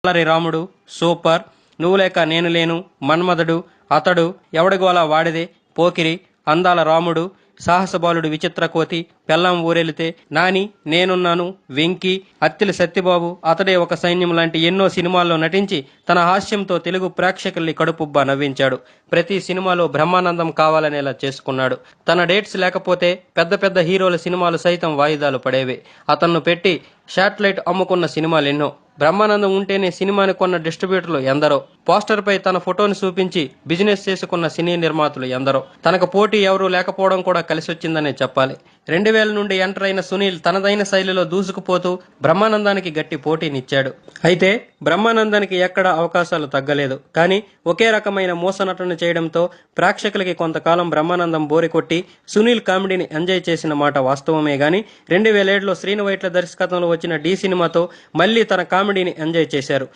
అల్లరి రాముడు, సూపర్, నువ్వు లేక నేను లేను, మన్మథుడు, అతడు, ఎవడిగోలా వాడిదే, పోకిరి, అందాల రాముడు, సాహసబాలుడు విచిత్రకోతి, పెళ్ళాం ఊరెళితే, నాని, నేనున్నాను, వెంకీ, అత్తిలి సత్యబాబు, అతడే ఒక సైన్యం లాంటి ఎన్నో సినిమాల్లో నటించి తన హాస్యంతో తెలుగు ప్రేక్షకుల్ని కడుపుబ్బా నవ్వించాడు. ప్రతి సినిమాలో బ్రహ్మానందం కావాలనేలా చేసుకున్నాడు. తన డేట్స్ లేకపోతే పెద్ద పెద్ద హీరోల సినిమాలు సైతం వాయిదాలు పడేవి. అతన్ను పెట్టి శాటిలైట్ అమ్ముకున్న సినిమాలెన్నో. బ్రహ్మానందం ఉంటేనే సినిమాని కొన్న డిస్ట్రిబ్యూటర్లు ఎందరో. పోస్టర్ పై తన ఫోటోని చూపించి బిజినెస్ చేసుకున్న సినీ నిర్మాతలు ఎందరో. తనకు పోటీ ఎవరూ లేకపోవడం కూడా కలిసొచ్చిందనే చెప్పాలి. 2000 నుండి ఎంటర్ అయిన సునీల్ తనదైన శైలిలో దూసుకుపోతూ బ్రహ్మానందానికి గట్టి పోటీనిచ్చాడు. అయితే బ్రహ్మానందానికి ఎక్కడ అవకాశాలు తగ్గలేదు. కానీ ఒకే రకమైన మోసనటన చేయడంతో ప్రేక్షకులకి కొంతకాలం బ్రహ్మానందం బోరికొట్టి సునీల్ కామెడీని ఎంజాయ్ చేసిన మాట వాస్తవమే గాని 2007లో శ్రీను వైట్ల దర్శకత్వంలో వచ్చిన డి సినిమాతో మళ్లీ తన కామెడీని ఎంజాయ్ చేశారు.